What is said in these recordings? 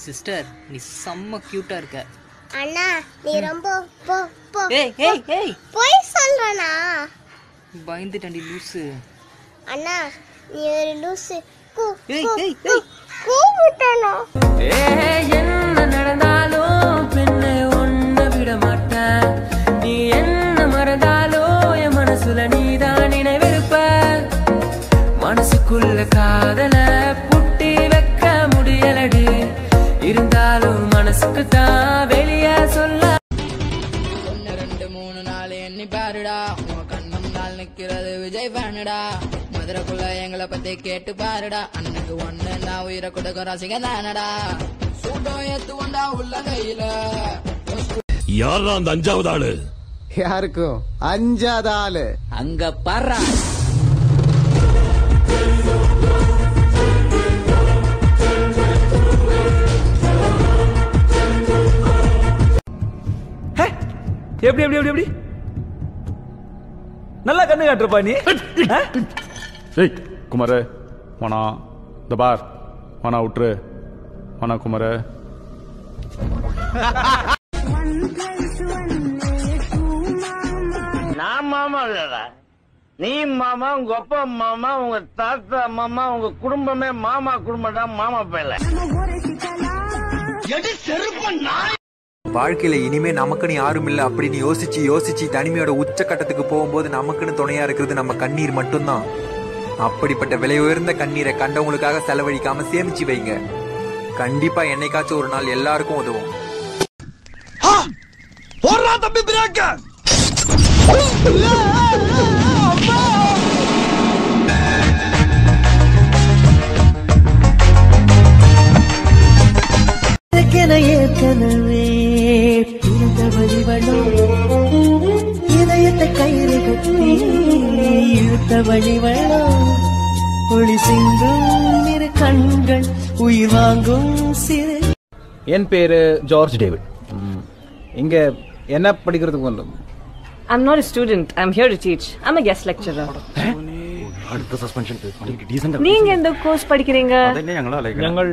Sister நீ செம்ம கியூட்டா இருக்க. அண்ணா நீ ரொம்ப ஏய் ஏய் ஏய் போய் சொல்றனா? பயந்துட்டேன்டி லூசு. அண்ணா நீ ஒரு லூசு. ஏய் ஏய் ஏய் கூப்பிட்டேனா? ஏய் என்ன நடந்தாலும் பெண்ணே ஒன்ன விட மாட்டேன். நீ என்ன மறந்தாலும் என் மனசுல நீதான் நினைவிருப்ப. மனசுக்குள்ள காதல புட்டி வைக்க முடியலடி. இருந்தாலும் மனசுக்கு தான் வெளியே சொல்ல. 1 2 3 4 எண்ணி பாருடா. உன் கண்ணம் நாள் நிக்கிறது விஜய் ஃபேனுடா. மதுரைக்குள்ள எங்களை பத்தி கேட்டு பாருடா. அன்னைக்கு ஒண்ணு நான் உயிரை கொடுக்க ரசிக தானடா. சூட்டம் ஏத்து வந்தா உள்ள கையில. யாரா அந்த 5வது ஆளு? யாருக்கும் 5வது ஆளு அங்க பாரு. எப்படி எப்படி எப்படி எப்படி நல்லா கண்ணு காட்டுறப்பா நீ. ஏய் குமார வானா இந்த பார் வானா விட்டுரு வானா குமார. நான் மாமா இல்லடா, நீ மாமா, உங்க அப்பா மாமா, உங்க தாத்தா மாமா, உங்க குடும்பமே மாமா குடும்பம் தான். மாமா பேல வாழ்க்கையில இனிமே நமக்குன்னு யாரும் இல்ல அப்படின்னு யோசிச்சு யோசிச்சு தனிமையோட உச்சக்கட்டத்துக்கு போகும்போது நமக்குன்னு துணையா இருக்கிறது நம்ம கண்ணீர் மட்டும்தான். அப்படிப்பட்ட விலை உயர்ந்த கண்ணீரை கண்டவங்களுக்காக செலவழிக்காம சேமிச்சு வைங்க. கண்டிப்பா என்னைக்காச்சும் ஒரு நாள் எல்லாருக்கும் உதவும். ஏற்கனவே பிறந்த வழிவளோ இதயத்தை கயிறு கட்டி இழுத்த வழிவளோ ஒளி சிந்தும் இரு கண்கள் உயிர் வாங்கும் சிறு. என் பேரு ஜார்ஜ் டேவிட். இங்க என்ன படிக்கிறதுக்கு வந்தோம்? I'm not a student. I'm here to teach. I'm a guest lecturer. அடுத்த சஸ்பென்ஷன் டீசன்ட். நீங்க எந்த கோர்ஸ் படிக்கிறீங்க? ഞങ്ങൾ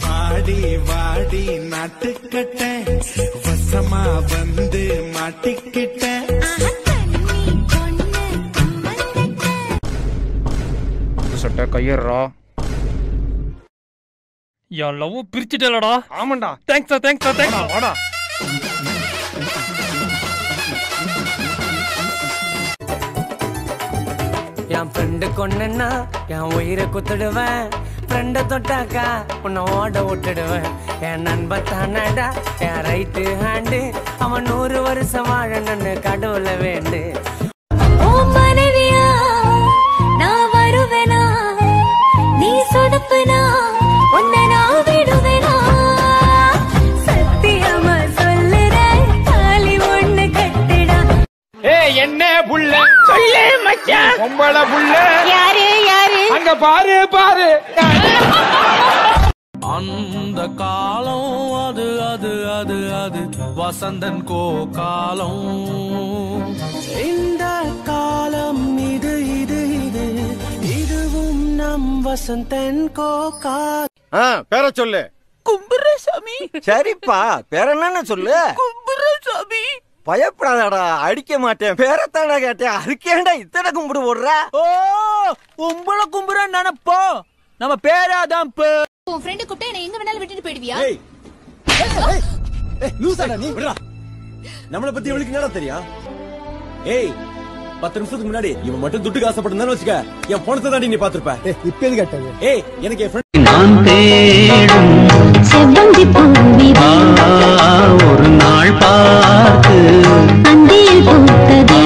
வாடி வாடி நாட்டுக்கட்ட வசமா வந்து மாட்டிக்கிட்ட. சட்ட கையறா. என் லவ் பிரிச்சுட்டலடா. ஆமாண்டா. Thanks thanks thanks. வாடா. என் ஃப்ரெண்டு கொண்டனா என் உயிரை குத்துடுவேன். ஃப்ரெண்ட தொட்டாக்கா உன்னை ஓட விட்டுடுவேன். என் நண்பன் தானடா என் ரைட்டு ஹேண்டு. அவன் 100 வருஷம் வாழணும்னு கடவுள வேண்டு. மனைவியா நான் வருவேனா? நீ சொடப்புனா உன்னை நான் விடுவேனா? சத்தியமா சொல்லுறேன் தாலி ஒண்ணு கட்டிடா. ஏய் என்ன புள்ள சொல்லு மச்சான். பொம்பள புள்ள யாரு யாரு அங்க பாரு பாரு. அந்த காலம் அது அது அது அது வசந்தன் கோ காலம். இந்த காலம் இது இது இது இதுவும் நம் வசந்தன் கோகா. பேர சொல்லு. கும்புரசாமி. சரிப்பா பேர என்னன்னு சொல்லு. கும்புரசாமி. பயப்படாதடா, அடிக்க மாட்டேன். பேரத்தாடா கேட்டேன், அதுக்கேண்டா இத்தனை கும்பிடு போடுற? ஓ உங்களை கும்புற நினைப்போ நம்ம பேராதான். உன் ஃப்ரெண்ட் கூப்பிட்டு என்ன எங்க வேணாலும் விட்டுட்டு போயிடுவியா? லூசாடா நீ விடுடா. நம்மளை பத்தி இவளுக்கு என்னடா தெரியும்? ஏய் 10 நிமிஷத்துக்கு முன்னாடி இவன் மட்டும் துட்டுக்கு ஆசைப்பட்டிருந்தான்னு வச்சுக்க, என் போனத்தை தாண்டி நீ பாத்துருப்ப. இப்ப எது கேட்டது? ஏய் எனக்கு என் ஃப்ரெண்ட் நான் தேடும் செவ்வந்தி பூவி ஒரு நாள் பார்த்து அந்தியில் பூத்தது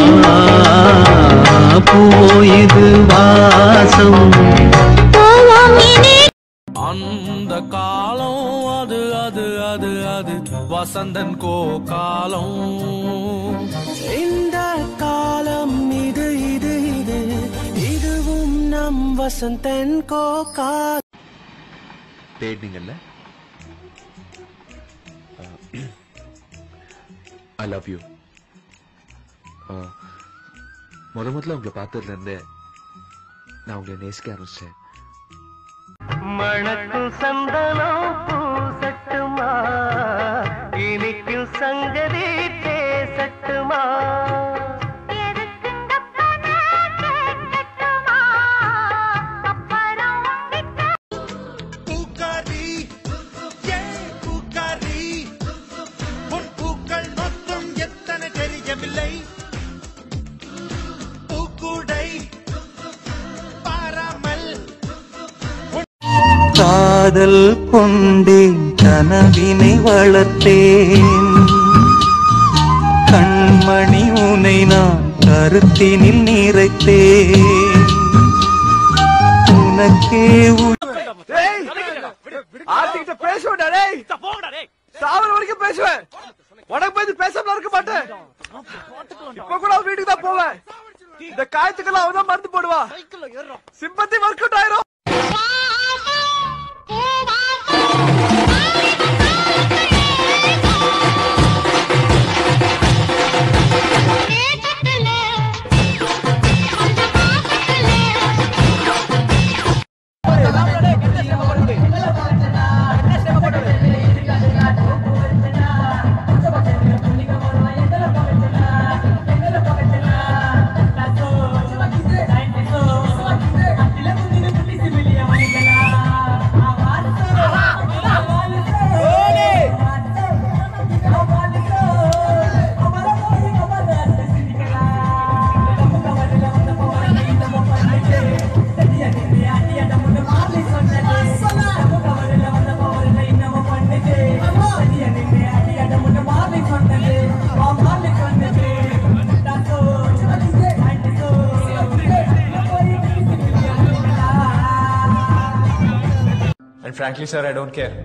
பூவோயிது வாசம். அந்த காலம் அது அது அது அது வசந்தன் கோ காலம். இந்த காலம் இது இது இது இதுவும் நம் வசந்தன் கோகா. தேடினீங்கல்ல? I love you. முதல்ல உங்களை பார்த்ததுல இருந்தே நான் உங்களை நேசிக்க ஆரம்பிச்சேன். மணக்கும் சந்தனம் பூசட்டுமா, இனிக்கும் சங்கதி பேசட்டுமா, காதல் கொண்டேன் கனவினை வளர்த்தேன், கண்மணி உனை நான் கருத்தினில் நிறைத்தேன், உனக்கே ஆர்த்திகிட்ட பேசுவேன்டா டேய், சாவர வரைக்கும் பேசுவேன். உனக்கு போய் பேசாம இருக்க மாட்டேன். இப்ப கூட அவன் வீட்டுக்கு தான் போவேன். இந்த காயத்துக்கெல்லாம் அவன் தான் மருந்து போடுவா. சிம்பத்தி ஒர்க் அவுட் ஆயிரும். And frankly, sir, I don't care.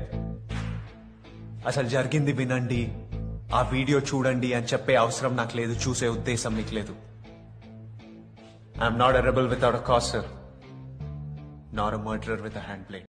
అసలు జరిగింది వినండి, ఆ వీడియో చూడండి అని చెప్పే అవసరం నాకు లేదు, చూసే ఉద్దేశం మీకు లేదు. I'm not a rebel without a cause, sir. Not a murderer with a hand blade.